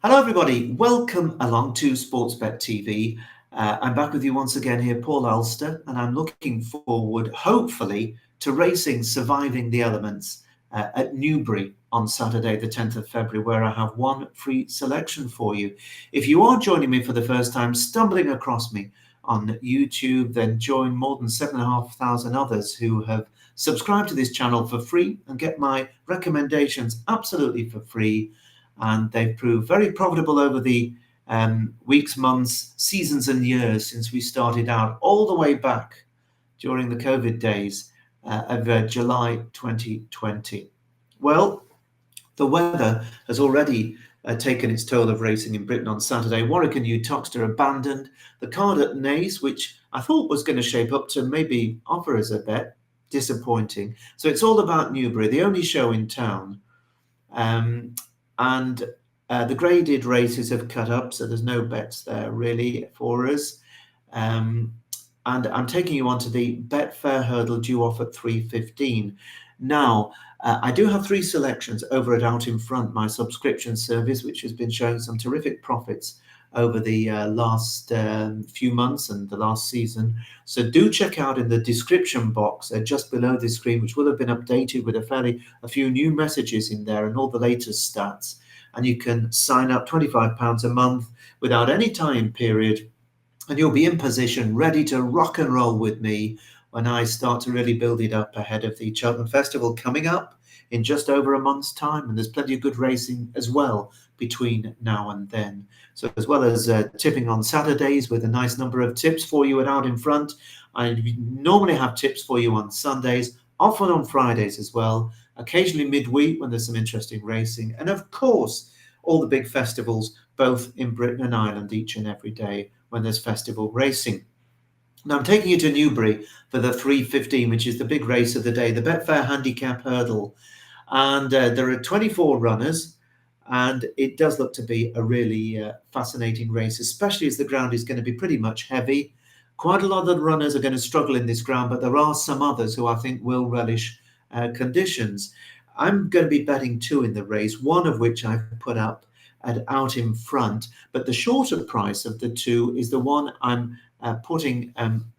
Hello, everybody. Welcome along to Sportsbet TV. I'm back with you once again here, Paul Alster, and I'm looking forward, hopefully, to racing Surviving the Elements at Newbury on Saturday, the 10th of February, where I have one free selection for you. If you are joining me for the first time, stumbling across me on YouTube, then join more than 7,500 others who have subscribed to this channel for free and get my recommendations absolutely for free. And they've proved very profitable over the weeks, months, seasons and years since we started out, all the way back during the COVID days of July 2020. Well, the weather has already taken its toll of racing in Britain on Saturday. Warwick and Uttoxeter abandoned. The card at Naas, which I thought was going to shape up to maybe offer us a bet, disappointing. So it's all about Newbury, the only show in town. And the graded races have cut up, so there's no bets there really for us. And I'm taking you on to the Betfair Hurdle due off at 3:15. Now, I do have three selections over at Out in Front, my subscription service, which has been showing some terrific profits over the last few months and the last season. So do check out in the description box just below this screen, which will have been updated with a few new messages in there and all the latest stats. And you can sign up £25 a month without any time period, and you'll be in position, ready to rock and roll with me when I start to really build it up ahead of the Cheltenham Festival coming up in just over a month's time. And there's plenty of good racing as well between now and then. So as well as tipping on Saturdays with a nice number of tips for you at Out in Front, I normally have tips for you on Sundays, often on Fridays as well, occasionally midweek when there's some interesting racing, and of course all the big festivals both in Britain and Ireland each and every day when there's festival racing. Now I'm taking you to Newbury for the 3:15, which is the big race of the day, the Betfair Handicap Hurdle. And there are 24 runners, and it does look to be a really fascinating race, especially as the ground is going to be pretty much heavy. Quite a lot of the runners are going to struggle in this ground, but there are some others who I think will relish conditions. I'm going to be betting two in the race, one of which I've put up at Out in Front, but the shorter price of the two is the one I'm putting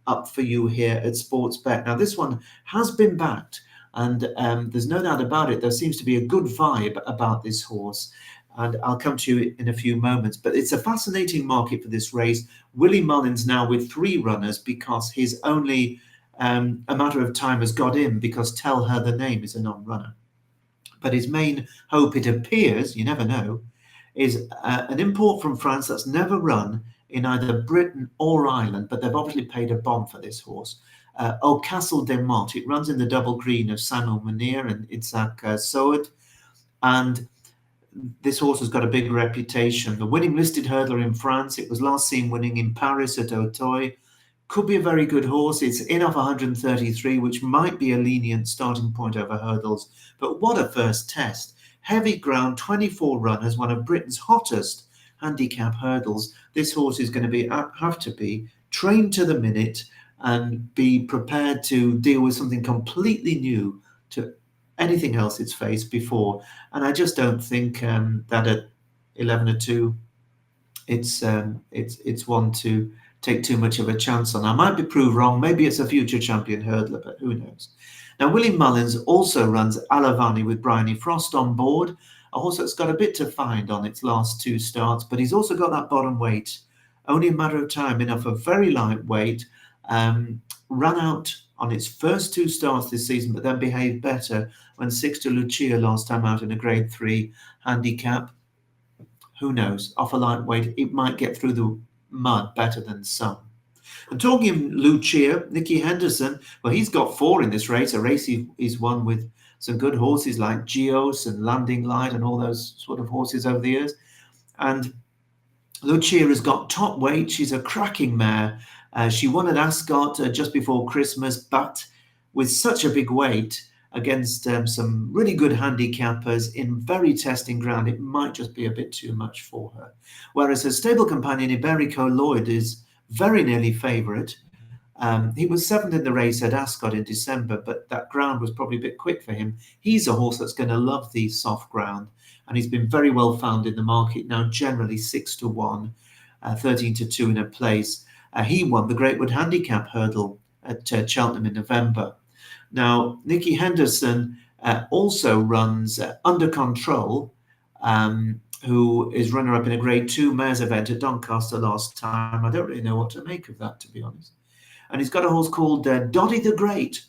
up for you here at Sportsbet. Now this one has been backed, and there's no doubt about it. There seems to be a good vibe about this horse, and I'll come to you in a few moments. But it's a fascinating market for this race. Willie Mullins now with three runners because his only a matter of time has got in, because Tell Her the Name is a non-runner. But his main hope, it appears, you never know, is an import from France that's never run in either Britain or Ireland, but they've obviously paid a bomb for this horse. Au Castle des Mottes. It runs in the double green of Samuel Munir and Itzhak Soad. And this horse has got a big reputation. The winning listed hurdler in France. It was last seen winning in Paris at Auteuil. Could be a very good horse. It's in off 133, which might be a lenient starting point over hurdles. But what a first test. Heavy ground, 24 runners, one of Britain's hottest handicap hurdles. This horse is going to have to be trained to the minute and be prepared to deal with something completely new to anything else it's faced before. And I just don't think that at 11-2, it's one to take too much of a chance on. I might be proved wrong. Maybe it's a future champion hurdler, but who knows? Now, Willie Mullins also runs Alavani with Bryony Frost on board, a horse that's got a bit to find on its last two starts, but he's also got that bottom weight. Only a matter of time, enough of very lightweight, ran out on its first two starts this season, but then behaved better when 6 to Lucia last time out in a grade 3 handicap. Who knows? Off a lightweight, it might get through the mud better than some. And talking of Lucia, Nicky Henderson, well, he's got 4 in this race, a race he's won with some good horses like Geos and Landing Light and all those sort of horses over the years. And Lucia has got top weight. She's a cracking mare. She won at Ascot just before Christmas, but with such a big weight against some really good handicappers in very testing ground, it might just be a bit too much for her. Whereas her stable companion Iberico Lloyd is very nearly favourite. He was seventh in the race at Ascot in December, but that ground was probably a bit quick for him. He's a horse that's going to love the soft ground, and he's been very well found in the market now, generally 6-1, 13-2 in a place. He won the Greatwood Handicap Hurdle at Cheltenham in November. Now, Nicky Henderson also runs Under Control, who is runner-up in a Grade 2 mares event at Doncaster last time. I don't really know what to make of that, to be honest. And he's got a horse called Doddy the Great,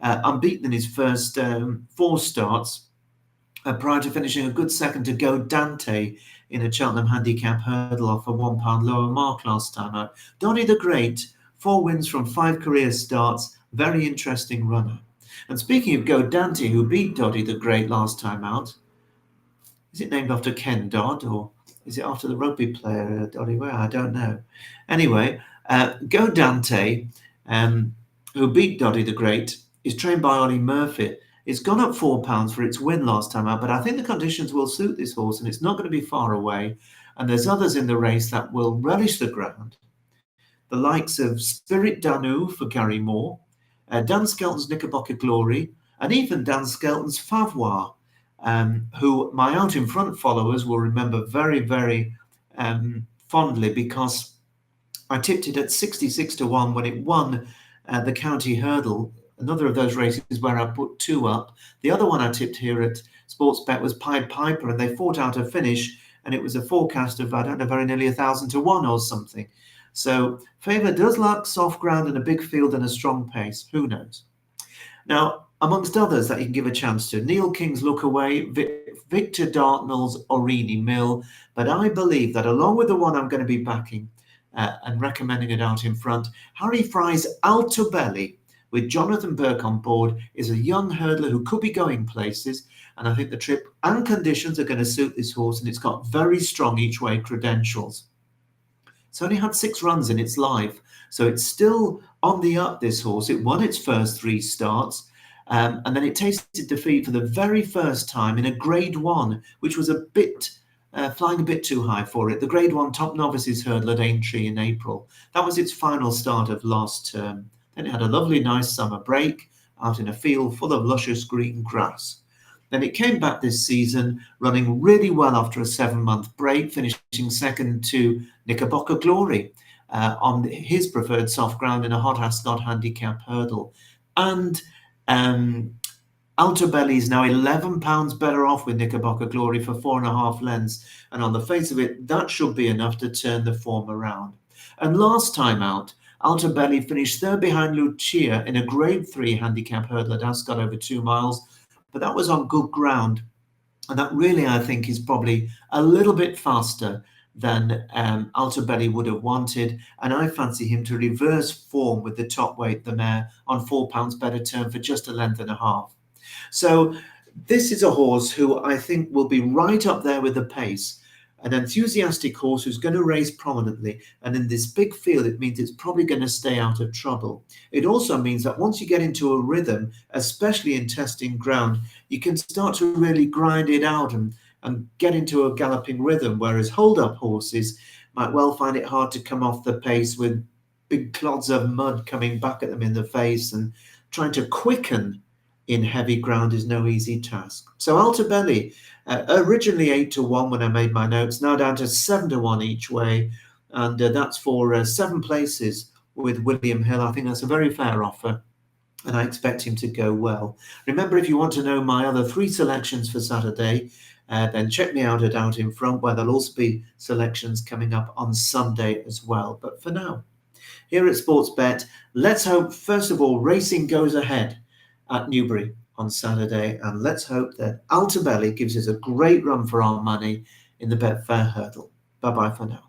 unbeaten in his first 4 starts, prior to finishing a good second to Go Dante in a Cheltenham Handicap Hurdle off a £1 lower mark last time out. Doddy the Great, 4 wins from 5 career starts, very interesting runner. And speaking of Go Dante, who beat Doddy the Great last time out, is it named after Ken Dodd, or is it after the rugby player Doddy Ware? I don't know. Anyway, Go Dante, who beat Doddy the Great, is trained by Ollie Murphy. It's gone up £4 for its win last time out, but I think the conditions will suit this horse, and it's not going to be far away. And there's others in the race that will relish the ground. The likes of Spirit Danu for Gary Moore, Dan Skelton's Knickerbocker Glory, and even Dan Skelton's Favour, who my out in front followers will remember very, very fondly, because I tipped it at 66-1 when it won the County Hurdle, another of those races where I put 2 up. The other one I tipped here at Sportsbet was Pied Piper, and they fought out a finish, and it was a forecast of, I don't know, very nearly 1,000-1 or something. So Favour does like soft ground and a big field and a strong pace. Who knows? Now, amongst others that you can give a chance to, Neil King's Look Away, Victor Dartnell's Aurigny Mill, but I believe that along with the one I'm going to be backing and recommending it out in front, Harry Fry's Altobelli, with Jonathan Burke on board, is a young hurdler who could be going places, and I think the trip and conditions are going to suit this horse, and it's got very strong each-way credentials. It's only had 6 runs in its life, so it's still on the up, this horse. It won its first 3 starts, and then it tasted defeat for the very first time in a Grade 1, which was a bit flying a bit too high for it. The Grade 1 Top Novices Hurdle at Aintree in April. That was its final start of last term. Then it had a lovely, nice summer break out in a field full of luscious green grass. Then it came back this season, running really well after a 7-month break, finishing second to Knickerbocker Glory on his preferred soft ground in a Hot Ascot Handicap Hurdle. And Altobelli is now £11 better off with Knickerbocker Glory for 4.5 lengths. And on the face of it, that should be enough to turn the form around. And last time out, Altobelli finished 3rd behind Lucia in a Grade 3 Handicap Hurdle at Ascot over 2 miles. But that was on good ground, and that really, I think, is probably a little bit faster than Altobelli would have wanted, and I fancy him to reverse form with the top weight, the mare, on £4 better turn for just 1.5 lengths. So this is a horse who I think will be right up there with the pace, an enthusiastic horse who's going to race prominently, and in this big field it means it's probably going to stay out of trouble. It also means that once you get into a rhythm, especially in testing ground, you can start to really grind it out and get into a galloping rhythm, whereas hold-up horses might well find it hard to come off the pace with big clods of mud coming back at them in the face, and trying to quicken in heavy ground is no easy task. So Altobelli, originally 8-1 when I made my notes, now down to 7-1 each way, and that's for 7 places with William Hill. I think that's a very fair offer, and I expect him to go well. Remember, if you want to know my other 3 selections for Saturday, then check me out at Out in Front, where there'll also be selections coming up on Sunday as well. But for now, here at Sportsbet, let's hope, first of all, racing goes ahead at Newbury on Saturday, and let's hope that Altobelli gives us a great run for our money in the Betfair Hurdle. Bye-bye for now.